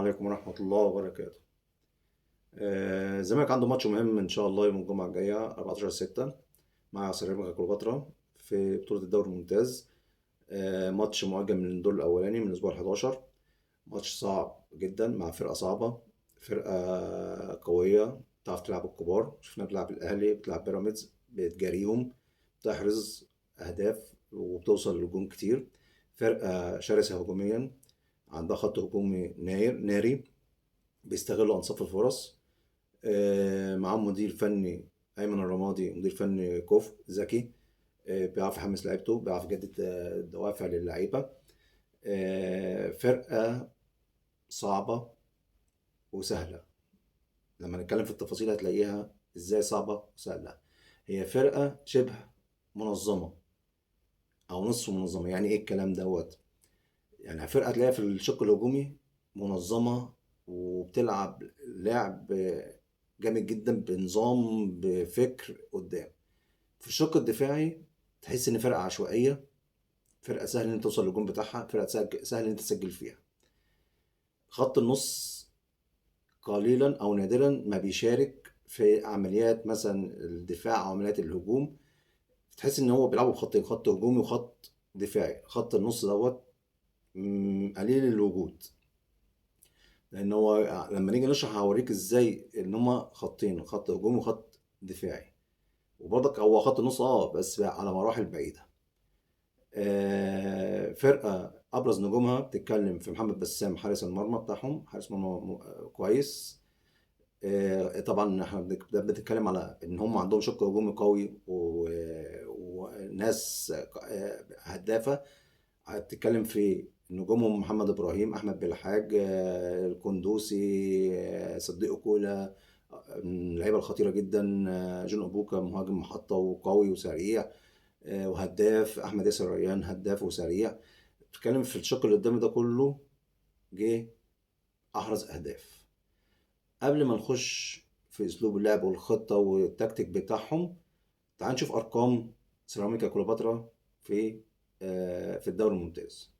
عليكم ورحمة الله وبركاته. الزمالك عنده ماتش مهم إن شاء الله يوم الجمعة الجاية 14/6 مع سيراميكا كليوباترا في بطولة الدوري الممتاز. ماتش مؤجل من الدور الأولاني من الأسبوع ال11. ماتش صعب جدا مع فرقة صعبة، فرقة قوية بتعرف تلعب الكبار. شفنا بتلعب الأهلي، بتلعب بيراميدز، بتجاريهم، بتحرز أهداف وبتوصل للجون كتير. فرقة شرسة هجوميا، عندها خط هجومي ناري بيستغلوا أنصاف الفرص. معاهم مدير فني أيمن الرمادي، مدير فني كفء ذكي، بيعرف يحمس لعيبته، بيعرف يجدد دوافع للعيبة. فرقة صعبة وسهلة. لما نتكلم في التفاصيل هتلاقيها ازاي صعبة وسهلة. هي فرقة شبه منظمة أو نصف منظمة. يعني ايه الكلام دوت؟ يعني فرقة تلاقيها في الشق الهجومي منظمة وبتلعب لعب جامد جدا بنظام بفكر قدام. في الشق الدفاعي تحس ان فرقة عشوائية، فرقة سهل ان انت توصل للجون بتاعها، فرقة سهل ان انت تسجل فيها. خط النص قليلا او نادرا ما بيشارك في عمليات مثلا الدفاع او عمليات الهجوم. تحس ان هو بيلعبوا بخطين، خط هجومي وخط دفاعي. خط النص دوت قليل الوجود، لان هو لما نيجي نشرح هوريك ازاي ان هما خطين، خط هجومي وخط دفاعي. وبرضك هو خط النص بس بقى على مراحل بعيدة. فرقة أبرز نجومها بتتكلم في محمد بسام حارس المرمى بتاعهم، حارس مرمى كويس. طبعا احنا بنتكلم على ان هم عندهم شق هجومي قوي وناس هدافة. هتتكلم في نجومهم محمد ابراهيم، احمد بالحاج، القندوسي، صديق كولا، من اللعيبه الخطيره جدا. جون ابوكا مهاجم محطه وقوي وسريع، وهداف. احمد ياسر ريان هداف وسريع. بتتكلم في الشق اللي قدامي ده كله جه احرز اهداف. قبل ما نخش في اسلوب اللعب والخطه والتكتيك بتاعهم، تعال نشوف ارقام سيراميكا كليوباترا في الدوري الممتاز.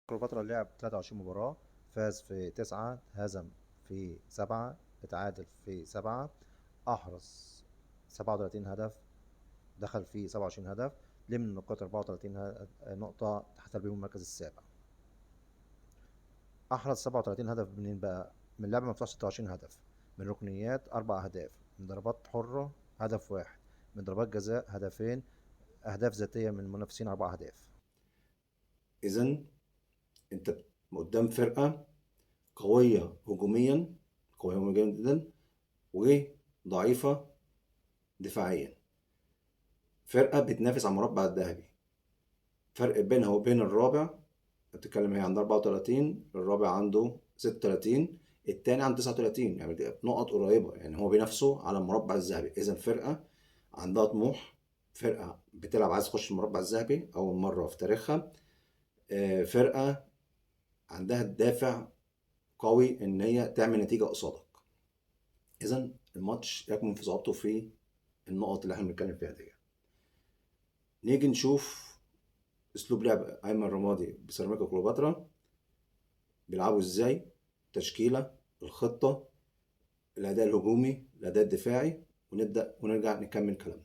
كليوباترا لعب 23 مباراة، فاز في 9، هزم في 7، اتعادل في 7، أحرز 37 هدف، دخل فيه 27 هدف، لم من النقاط 34 نقطة، تحت بيهم المركز السابع. أحرز 37 هدف منين بقى؟ من لعب مفتوح 26 هدف، من ركنيات 4 أهداف، من ضربات حرة هدف واحد، من ضربات جزاء هدفين، أهداف ذاتية من المنافسين 4 أهداف. إذا أنت قدام فرقة قوية هجوميا، قوية هجوميا جدا، وضعيفة دفاعيا. فرقة بتنافس على المربع الذهبي. فرق بينها وبين الرابع، بتتكلم هي عندها 34، الرابع عنده 36، التاني عنده 39. يعني دي نقط قريبة، يعني هو بينافسوا على المربع الذهبي. إذا فرقة عندها طموح، فرقة بتلعب عايز تخش المربع الذهبي أول مرة في تاريخها. فرقة عندها الدافع قوي إن هي تعمل نتيجة قصادك. إذا الماتش يكمن في صعوبته في النقط اللي احنا بنتكلم فيها دي. نيجي نشوف اسلوب لعب ايمن رمادي بسيراميكا كليوباترا، بيلعبوا ازاي، تشكيله، الخطه، الاداء الهجومي، الاداء الدفاعي، ونبدا ونرجع نكمل كلامنا.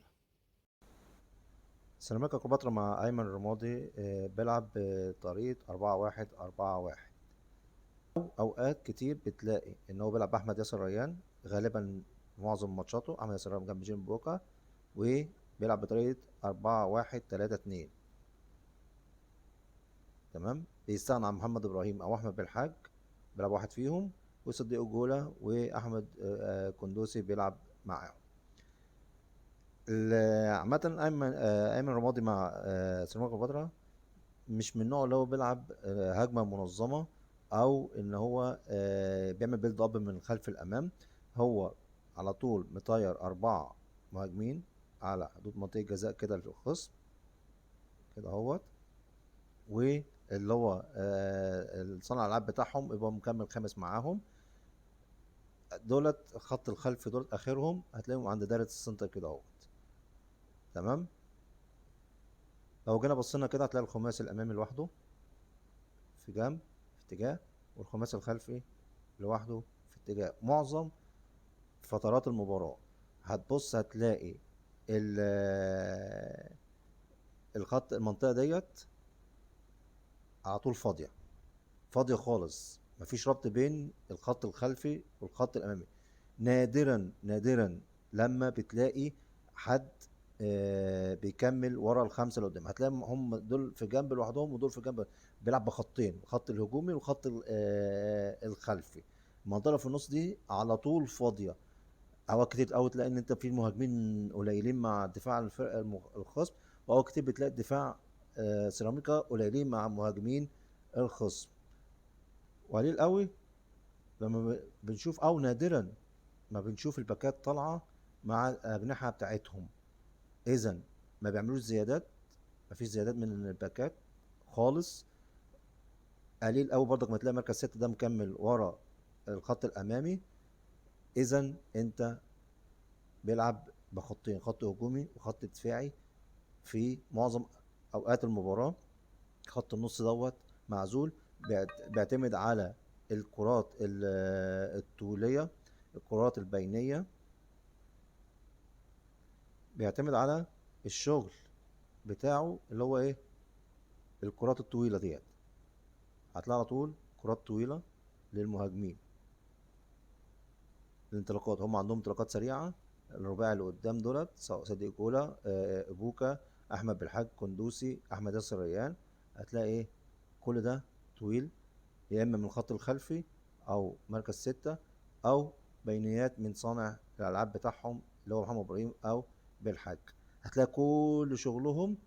سيراميكا كليوباترا مع ايمن رمادي بيلعب بطريقه 4-1-4-1. اوقات كتير بتلاقي ان هو بيلعب باحمد ياسر ريان، غالبا معظم ماتشاته احمد ياسر ريان جنب جيم بوكا، وبيلعب بطريقه 4-1-3-2. تمام. بيستغنى عن محمد ابراهيم او احمد بالحاج، بيلعب واحد فيهم، وصديق جوله واحمد كندوسي بيلعب معاهم. عامة ايمن رمادي مع سيراميكا كليوباترا مش من النوع اللي هو بيلعب هجمة منظمة، او ان هو بيعمل بيلد اب من خلف الامام. هو على طول مطير 4 مهاجمين على حدود منطقة جزاء كده للخصم كده اهوت، واللي هو صانع الالعاب بتاعهم يبقى مكمل خامس معاهم. دولت خط الخلف، دولت اخرهم هتلاقيهم عند دايره السنتر كده اهوت. تمام. لو جينا بصينا كده هتلاقي الخماسي الامامي لوحده في جنب في اتجاه، والخماسي الخلفي لوحده في اتجاه. معظم فترات المباراة هتبص هتلاقي الخط، المنطقة ديت على طول فاضية، فاضية خالص، مفيش ربط بين الخط الخلفي والخط الأمامي. نادرا نادرا لما بتلاقي حد بيكمل ورا الخمسة اللي قدام. هتلاقي هم دول في جنب لوحدهم ودول في جنب، بيلعب بخطين، الخط الهجومي والخط الخلفي. المنطقة اللي في النص دي على طول فاضية. اوقات كتير قوي تلاقي ان انت في مهاجمين قليلين مع دفاع الفرقة الخصم، واوقات كتير بتلاقي الدفاع سيراميكا قليلين مع مهاجمين الخصم. وقليل قوي لما بنشوف، او نادرا ما بنشوف الباكات طالعه مع الاجنحه بتاعتهم. اذا ما بيعملوش زيادات، ما فيش زيادات من الباكات خالص. قليل قوي برضك ما تلاقي مركز 6 ده مكمل ورا الخط الامامي. اذا انت بيلعب بخطين، خط هجومي وخط دفاعي في معظم اوقات المباراه. خط النص دوت معزول، بيعتمد على الكرات الطوليه، الكرات البينيه، بيعتمد على الشغل بتاعه اللي هو ايه، الكرات الطويله ديت. هتلاقي على طول كرات طويله للمهاجمين، الانطلاقات، هم عندهم انطلاقات سريعه. الرباعي اللي قدام دولت سواء صديق جولا، بوكا، احمد بالحاج، قندوسي، احمد ياسر ريان، هتلاقي ايه، كل ده طويل، يا اما من الخط الخلفي او مركز 6، او بينيات من صانع الالعاب بتاعهم اللي هو محمد ابراهيم او بالحاج. هتلاقي كل شغلهم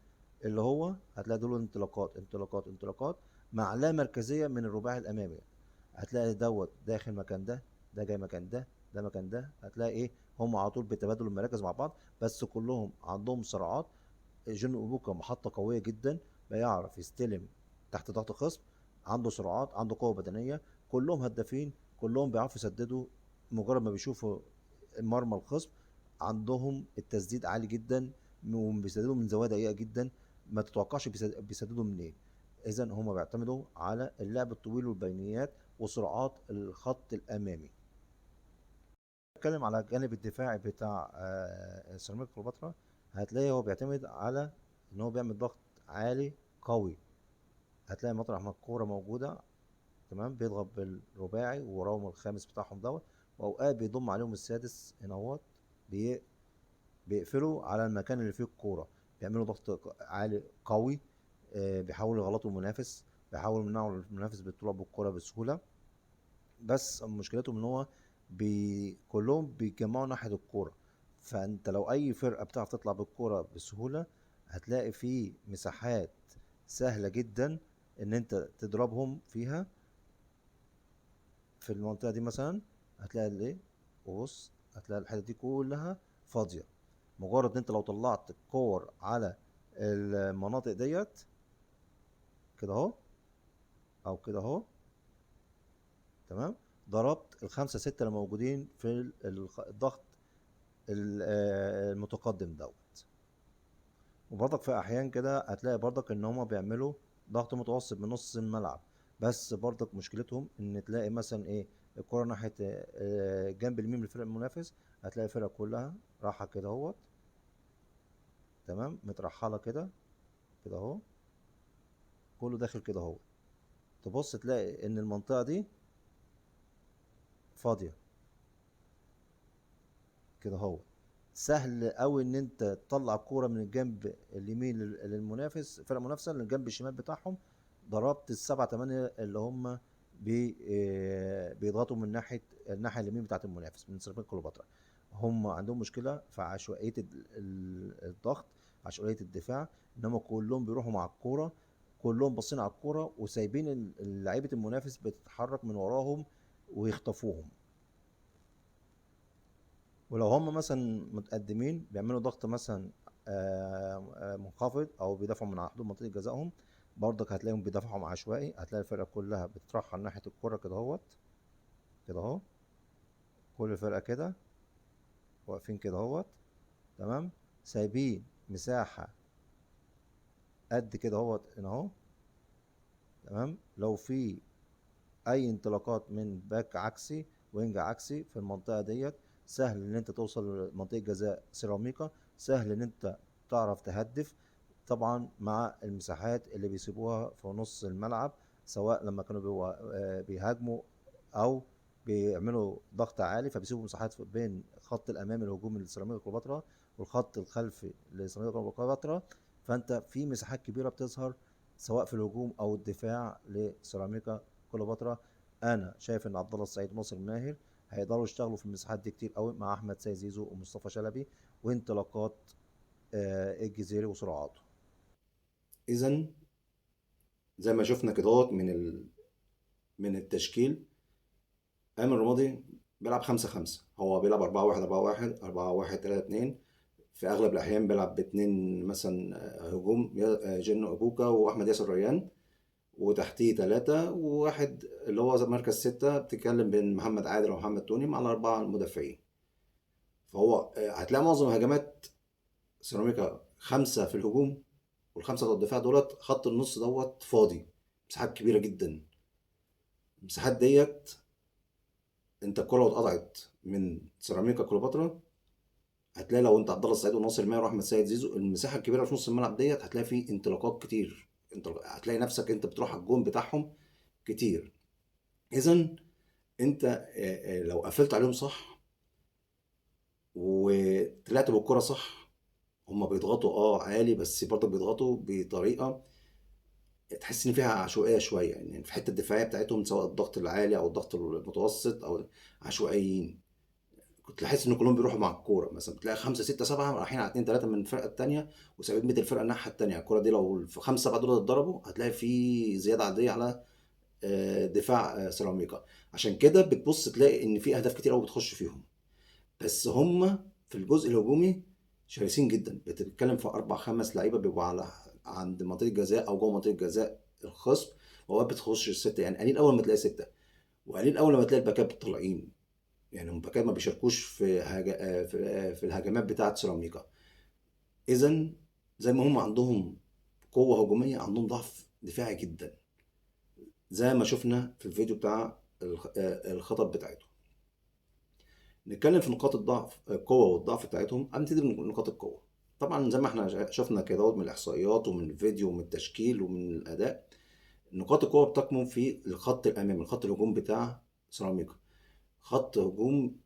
اللي هو، هتلاقي دول انطلاقات انطلاقات انطلاقات مع لا مركزيه من الرباعي الامامي. هتلاقي دوت داخل مكان ده، ده جاي مكان ده، ده مكان ده. هتلاقي ايه، هم على طول بتبادل المراكز مع بعض، بس كلهم عندهم سرعات. جون اوبوكا محطة قوية جدا، بيعرف يستلم تحت ضغط خصم، عنده سرعات، عنده قوة بدنية. كلهم هدافين، كلهم بيعرفوا يسددوا مجرد ما بيشوفوا مرمى الخصم. عندهم التسديد عالي جدا، وبيسددوا من زوايا ضيقة جدا، ما تتوقعش بيسددوا منين. اذا هم بيعتمدوا على اللعب الطويل والبينيات وسرعات الخط الامامي. نتكلم على الجانب الدفاعي بتاع سيراميكا كليوباترا، هتلاقي هو بيعتمد على ان هو بيعمل ضغط عالي قوي. هتلاقي مطرح ما الكوره موجوده، تمام، بيضغط بالرباعي ووراهم الخامس بتاعهم دوت، واوقات بيضم عليهم السادس هنا اهوت. بي- بيقفلوا على المكان اللي فيه الكوره، بيعملوا ضغط عالي قوي. بيحاولوا يغلطوا المنافس، بيحاولوا يمنعوا المنافس بالطلوع بالكوره بسهوله. بس مشكلتهم ان هو كلهم بيتجمعوا ناحية الكورة. فانت لو اي فرقة بتعرف تطلع بالكورة بسهولة، هتلاقي في مساحات سهلة جدا ان انت تضربهم فيها. في المنطقة دي مثلا هتلاقي الايه، وبص هتلاقي الحتة دي كلها فاضية. مجرد ان انت لو طلعت الكور على المناطق ديت كده اهو، او كده اهو، تمام، ضربت الخمسة ستة اللي موجودين في الضغط المتقدم دوت. وبرضك في احيان كده هتلاقي برضك ان هما بيعملوا ضغط متوسط من نص الملعب. بس برضك مشكلتهم ان تلاقي مثلا ايه، الكرة ناحية جنب اليمين من الفريق المنافس، هتلاقي الفرقة كلها راحة كده اهوت، تمام، مترحلة كده، كده اهو، كله داخل كده اهو. تبص تلاقي ان المنطقة دي فاضية كده اهو. سهل قوي ان انت تطلع الكوره من الجنب اليمين للمنافس، الفرقه المنافسه للجنب الشمال بتاعهم. ضربت السبعة تمانية اللي هم بيضغطوا من الناحيه اليمين بتاعت المنافس من سيراميكا كليوباترا. هم عندهم مشكله في عشوائيه الضغط، عشوائيه الدفاع. انما كلهم بيروحوا مع الكوره، كلهم باصين على الكوره وسايبين لعيبه المنافس بتتحرك من وراهم ويخطفوهم. ولو هم مثلا متقدمين بيعملوا ضغط مثلا منخفض، او بيدافعوا من حدود منطقه جزائهم، برضك هتلاقيهم بيدافعوا عشوائي. هتلاقي الفرقه كلها بتترحل ناحيه الكره كده اهوت، كده اهو، كل فرقه كده واقفين كده اهوت، تمام، سايبين مساحه قد كده اهوت هنا اهو، تمام. لو في اي انطلاقات من باك عكسي، وينج عكسي في المنطقه ديت، سهل ان انت توصل لمنطقه جزاء سيراميكا، سهل ان انت تعرف تهدف. طبعا مع المساحات اللي بيسيبوها في نص الملعب، سواء لما كانوا بيهاجموا او بيعملوا ضغط عالي، فبيسيبوا مساحات بين خط الامامي الهجومي لسيراميكا كليوباترا والخط الخلفي لسيراميكا كليوباترا. فانت في مساحات كبيره بتظهر سواء في الهجوم او الدفاع لسيراميكا كليوباترا. انا شايف ان عبد الله السعيد وناصر ماهر هيقدروا يشتغلوا في المساحات دي كتير قوي مع احمد سيد زيزو ومصطفى شلبي، وانطلاقات الجزيري وسرعاته. اذا زي ما شفنا كده من التشكيل، ايمن رمادي بيلعب 5-5. هو بيلعب 4-1 4-1 4-1 3-2. في اغلب الاحيان بيلعب باتنين مثلا هجوم، جنو ابوكا واحمد ياسر ريان، وتحتيه ثلاثة وواحد اللي هو زي مركز ستة، بتتكلم بين محمد عادل ومحمد توني مع الأربعة المدافعين. فهو هتلاقي معظم هجمات سيراميكا خمسة في الهجوم، والخمسة بتوع الدفاع دولت خط النص دوت فاضي، مساحات كبيرة جدا. المساحات ديت انت الكرة لو اتقطعت من سيراميكا كليوباترا، هتلاقي لو انت عبد الله السعيد وناصر ماهر واحمد سيد زيزو، المساحة الكبيرة في نص الملعب ديت هتلاقي فيه انطلاقات كتير. هتلاقي نفسك انت بتروح على الجون بتاعهم كتير. اذا انت لو قفلت عليهم صح وطلعت بالكرة صح، هما بيضغطوا عالي، بس برضه بيضغطوا بطريقة تحس ان فيها عشوائية شوية. يعني في الحتة الدفاعية بتاعتهم، سواء الضغط العالي او الضغط المتوسط او عشوائيين، كنت تحس ان كلهم بيروحوا مع الكورة. مثلا بتلاقي خمسة ستة سبعة رايحين على اتنين تلاتة من الفرقة التانية، وسايبين بيت الفرقة الناحية التانية. الكورة دي لو في خمسة سبعة دول اتضربوا، هتلاقي في زيادة عادية على دفاع سيراميكا. عشان كده بتبص تلاقي ان في اهداف كتير قوي بتخش فيهم. بس هم في الجزء الهجومي شرسين جدا. بتتكلم في اربع خمس لعيبه بيبقوا على عند منطقه الجزاء او جوه منطقه جزاء الخصم، وهو بتخش السته. يعني قليل اول ما تلاقي سته، وقليل اول لما تلاقي الباكات طالعين. يعني الباكات ما بيشاركوش في الهجمات بتاعه سيراميكا. اذا زي ما هم عندهم قوه هجوميه، عندهم ضعف دفاعي جدا، زي ما شفنا في الفيديو بتاع الخطط بتاعتهم. نتكلم في نقاط الضعف، القوة والضعف بتاعتهم. هنبتدي من نقاط القوة. طبعا زي ما احنا شفنا كده من الإحصائيات ومن الفيديو ومن التشكيل ومن الأداء، نقاط القوة بتكمن في الخط الأمامي، الخط الهجوم بتاع سيراميكا. خط هجوم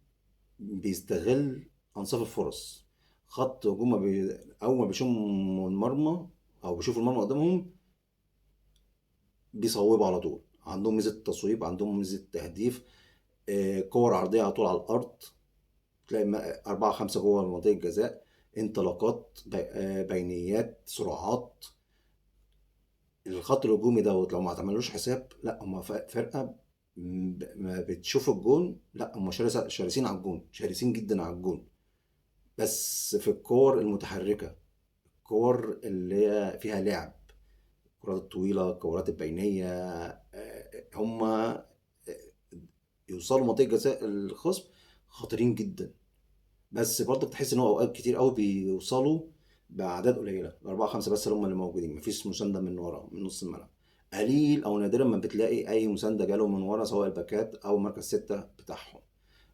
بيستغل أنصاف الفرص. خط هجوم أول ما بيشوفوا المرمى أو بيشوفوا المرمى قدامهم بيصوبوا على طول. عندهم ميزة التصويب، عندهم ميزة تهديف. كور عرضية على طول على الأرض. تلاقي أربعة خمسة جوه منطقة الجزاء، انطلاقات بينيات سرعات. الخط الهجومي دوت لو ما عملوش حساب، لا هم فرقة ما بتشوف الجون، لا هم شرسين على الجون، شرسين جدا على الجون. بس في الكور المتحركة، الكور اللي هي فيها لعب، الكرات الطويلة، الكورات البينية، هم يوصلوا منطقة جزاء الخصم خطيرين جدا. بس برضه بتحس ان هو اوقات كتير قوي بيوصلوا باعداد قليله، اربعه خمسه بس اللي هم اللي موجودين، مفيش مسانده من ورا من نص الملعب. قليل او نادرا ما بتلاقي اي مسانده جاله من ورا، سواء الباكات او مركز سته بتاعهم.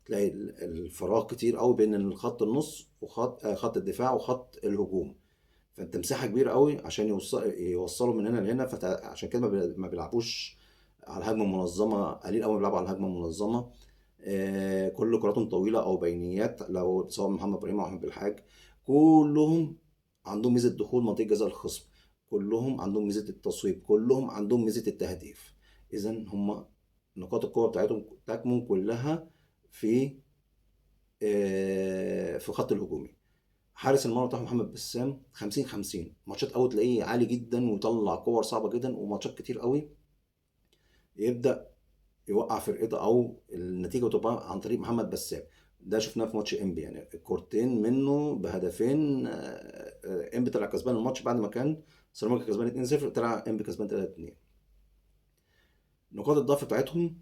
تلاقي الفراغ كتير قوي بين الخط النص وخط خط الدفاع وخط الهجوم. فانت مساحه كبيره قوي عشان يوصلوا من هنا لهنا. فعشان كده ما بيلعبوش على الهجمه المنظمه. قليل قوي بيلعبوا على الهجمه المنظمه. كل كراتهم طويله او بينيات، لو سواء محمد ابراهيم او احمد بالحاج، كلهم عندهم ميزه دخول منطقه جزاء الخصم، كلهم عندهم ميزه التصويب، كلهم عندهم ميزه التهديف. اذا هم نقاط القوه بتاعتهم تكمن كلها في في خط الهجومي. حارس المرمى بتاعهم محمد بسام 50 50. ماتشات قوي تلاقيه عالي جدا ويطلع كور صعبه جدا، وماتشات كتير قوي يبدا يوقع فرقته او النتيجه بتبقى عن طريق محمد بسام. ده شفناه في ماتش انبي، يعني كورتين منه بهدفين. انبي طلع كسبان الماتش بعد ما كان سيراميكا كسبان 2-0، طلع انبي كسبان 3-2. نقاط الضعف بتاعتهم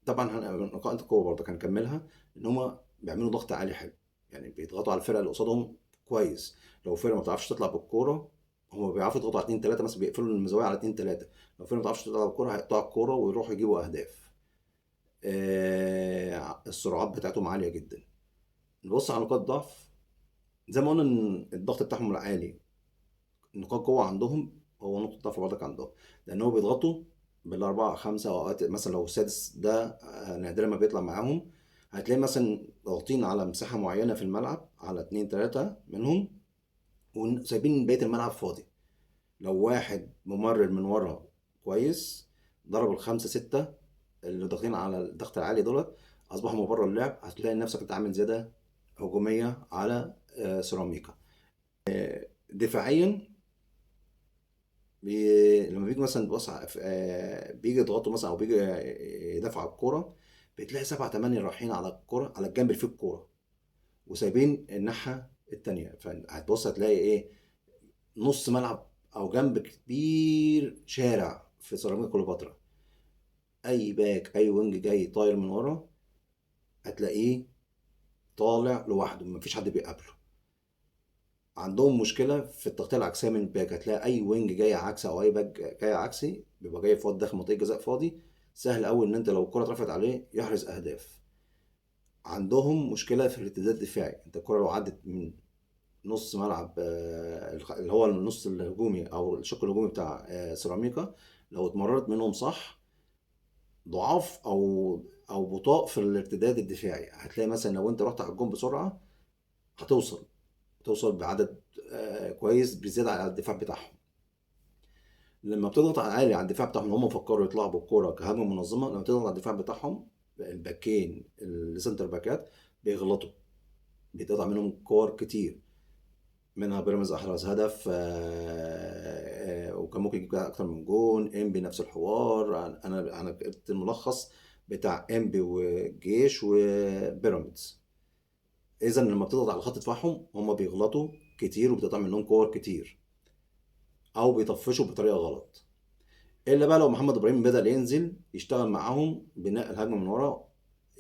طبعا نقاط القوه برضه كان كملها، ان هم بيعملوا ضغط عالي حلو. يعني بيضغطوا على الفرقه اللي قصادهم كويس. لو فرقه ما بتعرفش تطلع بالكوره، هم بيعرفوا يضغطوا على 2 3 مثلا، بيقفلوا المزاوية على 2 3. لو فريق ما بتعرفش تضغط على الكورة هيقطعوا الكورة ويروحوا يجيبوا أهداف. السرعات بتاعتهم عالية جدا. نبص على نقاط ضعف، زي ما قلنا ان الضغط بتاعهم العالي. نقاط قوة عندهم هو نقطة ضعف برضك عندهم، لأنهم بيضغطوا بالأربعة خمسة، أو أوقات مثلا لو السادس ده نادرا ما بيطلع معاهم. هتلاقي مثلا ضاغطين على مساحة معينة في الملعب، على اتنين تلاتة منهم، وسايبين بقية الملعب فاضي. لو واحد ممرر من ورا كويس ضرب الخمسة ستة اللي ضاغطين على الضغط العالي دولت، أصبحوا من بره اللعب، هتلاقي نفسك أنت عامل زيادة هجومية على سيراميكا. دفاعيا لما بيجي مثلا تبص بيجي يضغطوا مثلا او بيجي يدافعوا على الكوره، بتلاقي سبعة تمانية رايحين على الكوره، على الجنب اللي فيه الكوره، وسايبين الناحيه التانيه. فهتبص هتلاقي ايه، نص ملعب او جنب كبير شارع في سيراميكا كليوباترا. اي باك اي وينج جاي طاير من ورا هتلاقيه طالع لوحده، مفيش حد بيقابله. عندهم مشكله في التغطيه العكسيه من الباك، هتلاقي اي وينج جاي عكسي او اي باك جاي عكسي بيبقى جاي فاضي داخل منطقه جزاء فاضي، سهل قوي ان انت لو الكره اترفعت عليه يحرز اهداف. عندهم مشكله في الارتداد الدفاعي، انت الكره لو عدت من نص ملعب اللي هو النص الهجومي او الشق الهجومي بتاع سيراميكا، لو اتمررت منهم صح، ضعاف او بطاء في الارتداد الدفاعي. هتلاقي مثلا لو انت رحت على الجون بسرعه هتوصل بعدد كويس بزياده على الدفاع بتاعهم. لما بتضغط عالي على الدفاع بتاعهم، هم فكروا يطلعوا بالكوره كهجمه منظمه، لما تضغط على الدفاع بتاعهم الباكين السنتر باكات بيغلطوا، بيتقطع منهم كور كتير. منها بيراميدز احرز هدف وكان ممكن يجيب اكتر من جون. انبي نفس الحوار. انا جبت الملخص بتاع انبي والجيش وبيراميدز. اذا لما بتضغط على خط دفاعهم هم بيغلطوا كتير وبتقطع منهم كور كتير، او بيطفشوا بطريقه غلط. الا بقى لو محمد ابراهيم بدأ ينزل يشتغل معاهم بناء الهجمه من ورا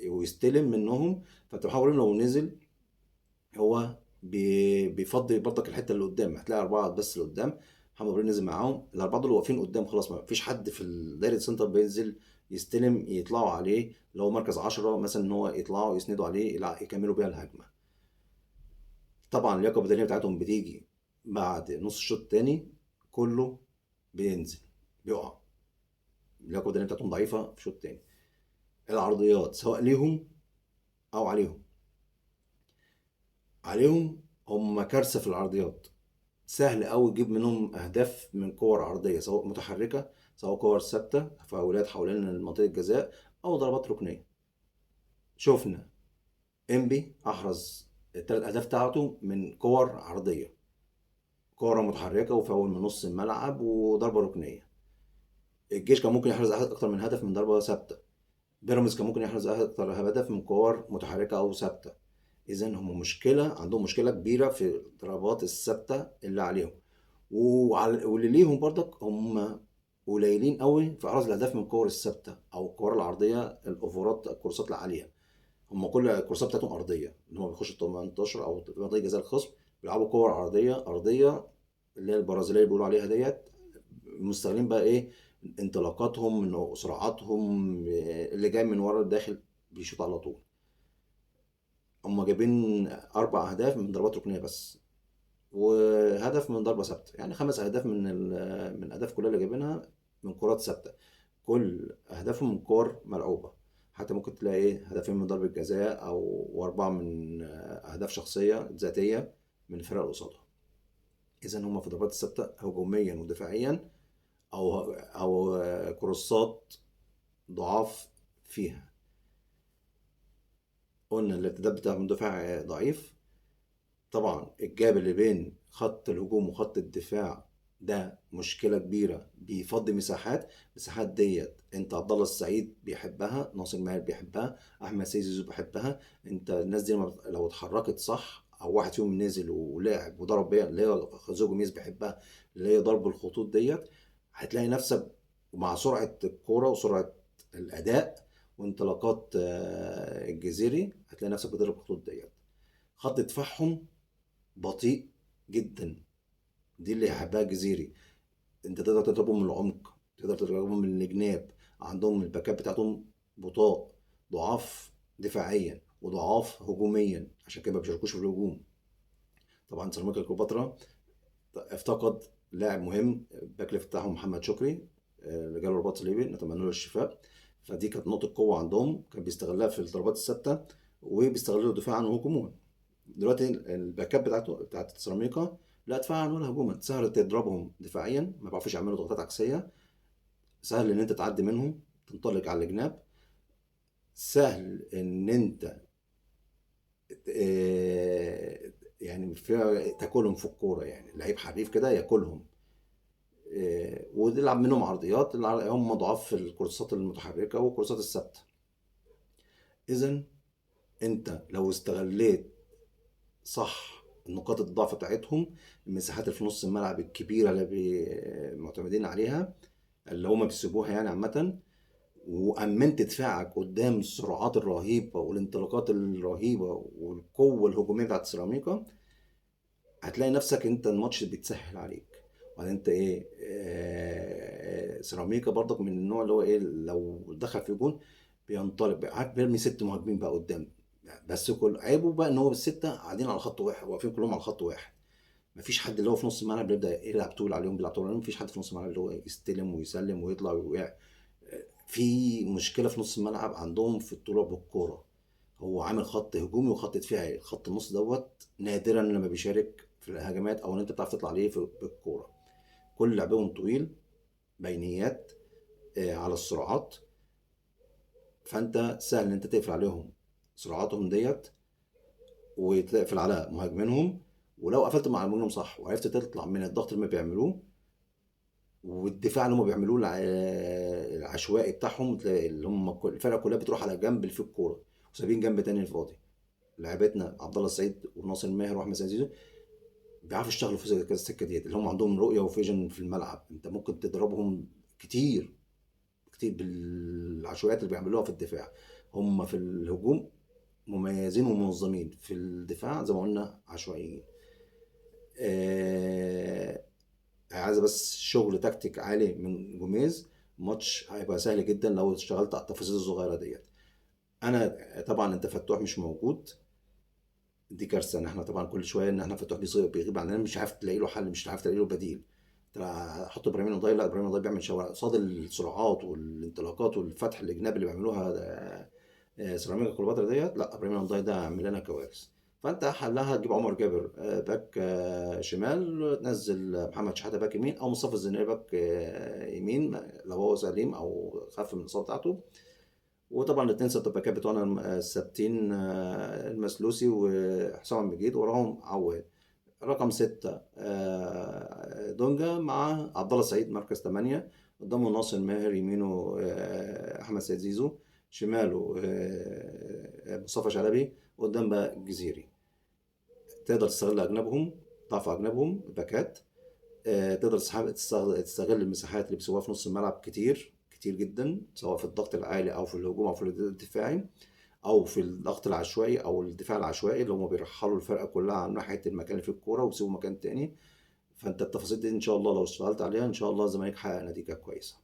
ويستلم منهم. فانت محمد ابراهيم لو نزل هو بيفضي برضك الحته اللي قدام، هتلاقي اربعه بس اللي قدام. محمد ابراهيم نزل معاهم، الاربعه دول واقفين قدام خلاص، ما فيش حد في دايره السنتر بينزل يستلم يطلعوا عليه. لو مركز 10 مثلا ان هو يطلعوا يسندوا عليه يكملوا بيها الهجمه. طبعا اللياقه البدنيه بتاعتهم بتيجي بعد نص الشوط الثاني، كله بينزل بيقع. اللياقه البدنيه بتاعتهم ضعيفه في الشوط الثاني. العرضيات سواء ليهم او عليهم هم كارثه في العرضيات. سهل قوي تجيب منهم اهداف من كور عرضيه، سواء متحركه سواء كور ثابته فاولات حوالين منطقه الجزاء، او ضربات ركنيه. شفنا انبي احرز الثلاث اهداف بتاعته من كور عرضيه، كوره متحركه وفاول من نص الملعب وضربه ركنيه. الجيش كان ممكن يحرز اكتر من هدف من ضربه ثابته. بيراميدز كان ممكن يحرز اكتر هدف من كور متحركه او ثابته. اذا هم عندهم مشكله كبيره في الضربات الثابته اللي عليهم. واللي ليهم برضك هم قليلين قوي في احراز الاهداف من الكور الثابته او الكور العرضيه، الاوفرات الكورسات العاليه. هم كل الكورسات بتاعتهم ارضيه، ان هم بيخشوا 18 او منطقه جزاء الخصم بيلعبوا كور ارضيه اللي هي البرازيليه اللي بيقولوا عليها ديت. مستغلين بقى ايه، انطلاقاتهم سرعاتهم، اللي جاي من ورا الداخل بيشوط على طول. هم جايبين 4 اهداف من ضربات ركنيه بس، وهدف من ضربه ثابته، يعني 5 اهداف من الاهداف كلها اللي جايبينها من كرات ثابته. كل اهدافهم من كور ملعوبه. حتى ممكن تلاقي ايه هدفين من ضربه جزاء واربعه من اهداف شخصيه ذاتيه من الفرق اللي قصادهم. اذا هم في الضربات الثابته هجوميا ودفاعيا او كروسات ضعاف فيها. قلنا الارتداد بتاع المدافع ضعيف. طبعا الجاب اللي بين خط الهجوم وخط الدفاع ده مشكلة كبيرة، بيفضي مساحات ديت. انت عبد الله السعيد بيحبها، ناصر ماهر بيحبها، احمد سيد زيزو بيحبها. انت الناس دي لو اتحركت صح، او واحد فيهم نزل ولعب وضرب بيها اللي هي زوجو ميز بيحبها، اللي هي ضرب الخطوط ديت، هتلاقي نفسك مع سرعة الكورة وسرعة الأداء وانطلاقات الجزيري، هتلاقي نفسك بتضرب الخطوط ديت. خط دفاعهم بطيء جدا، دي اللي يحبها الجزيري. انت تقدر تضربهم من العمق، تقدر تضربهم من الجناب. عندهم الباكات بتاعتهم بطاء، ضعاف دفاعيا وضعاف هجوميا، عشان كده ما بيشاركوش في الهجوم. طبعا سيراميكا كليوباترا افتقد لاعب مهم، الباك ليفت بتاعهم محمد شكري، اللي جاله رباط صليبي، نتمنى له الشفاء. فدي كانت نقطة قوة عندهم، كان بيستغلها في الضربات الثابتة وبيستغلوا دفاعا وهجوما. دلوقتي الباكات بتاعت سيراميكا لا دفاعا ولا هجوما، سهل تضربهم دفاعيا، ما بيعرفوش يعملوا ضغطات عكسية، سهل ان انت تعدي منهم تنطلق على الجناب، سهل ان انت يعني فيها تاكلهم في الكورة، يعني لعيب حريف كده ياكلهم. وتلعب منهم عرضيات، هم ضعاف في الكورسات المتحركة والكورسات الثابتة. إذا أنت لو استغليت صح نقاط الضعف بتاعتهم، المساحات اللي في نص الملعب الكبيرة اللي معتمدين عليها، اللي هما بيسيبوها يعني عامة، وأمنت دفاعك قدام السرعات الرهيبة والانطلاقات الرهيبة والقوة الهجومية بتاعت سيراميكا، هتلاقي نفسك انت الماتش بيتسهل عليك. وبعدين انت ايه، سيراميكا برضك من النوع اللي هو ايه، لو دخل في جون بينطلق بقى، عارف بيرمي 6 مهاجمين بقى قدام. بس كل عيبه بقى ان هو بالستة قاعدين على خط واحد، واقفين كلهم على خط واحد. مفيش حد اللي هو في نص الملعب بيبدأ يلعب طول عليهم، بيلعب طول عليهم. مفيش حد في نص الملعب اللي هو يستلم ويسلم ويطلع ويوقع. في مشكلة في نص الملعب عندهم في الطلوع بالكورة. هو عامل خط هجومي وخط دفاعي، خط النص دوت نادرا لما بيشارك في الهجمات او ان انت بتعرف تطلع عليه بالكورة. كل لعبهم طويل، بينيات، على السرعات. فانت سهل ان انت تقفل عليهم سرعاتهم ديت، وتقفل على مهاجمينهم. ولو قفلت مع مهاجمينهم صح وعرفت تطلع من الضغط اللي هم بيعملوه والدفاع اللي هم بيعملوه العشوائي بتاعهم، تلاقي اللي هم الفرقه كلها بتروح على جنب اللي فيه الكوره وسايبين جنب تاني فاضي. لعيبتنا عبد الله السعيد وناصر ماهر واحمد سيد زيزو بيعرفوا يشتغلوا في السكه ديت، اللي هم عندهم رؤيه وفيجن في الملعب. انت ممكن تضربهم كتير كتير بالعشوائيات اللي بيعملوها في الدفاع. هم في الهجوم مميزين ومنظمين، في الدفاع زي ما قلنا عشوائيين. آه، عايزه بس شغل تكتيك عالي من جوميز، ماتش هيبقى سهل جدا لو اشتغلت على التفاصيل الصغيره ديت. انا طبعا انت فتوح مش موجود، دي كارثه. ان احنا طبعا كل شويه ان احنا فتوح بيغيب عننا، مش عارف تلاقي له حل، مش عارف تلاقي له بديل. انت هتحط ابراهيم نضاي، لا ابراهيم نضاي بيعمل شوارع قصاد السرعات والانطلاقات والفتح الجناب اللي بيعملوها سيراميكا كليوباترا ديت. لا ابراهيم نضاي ده عامل لنا كوارث. فانت حلها تجيب عمر جابر باك شمال، تنزل محمد شحاته باك يمين، او مصطفى الزناري باك يمين لو هو سليم او خف من الاصابه بتاعته. وطبعا الاثنين سنتر باكات بتوعنا الثابتين، المسلوسي وحسام عبد المجيد، وراهم عواد. رقم 6 دونجا مع عبد الله السعيد مركز 8. قدامه ناصر ماهر، يمينه احمد سيد زيزو، شماله مصطفى شلبي، قدام بقى الجزيري. تقدر تستغل اجنبهم، ضعف اجنبهم الباكات. تقدر تستغل المساحات اللي بيسووها في نص الملعب كتير كتير جدا، سواء في الضغط العالي او في الهجوم او في الدفاعي او في الضغط العشوائي او الدفاع العشوائي، اللي هم بيرحلوا الفرقه كلها عن ناحيه المكان اللي فيه الكوره ويسيبوا مكان تاني. فانت التفاصيل دي ان شاء الله لو اشتغلت عليها ان شاء الله الزمالك يحقق نتيجه كويسه.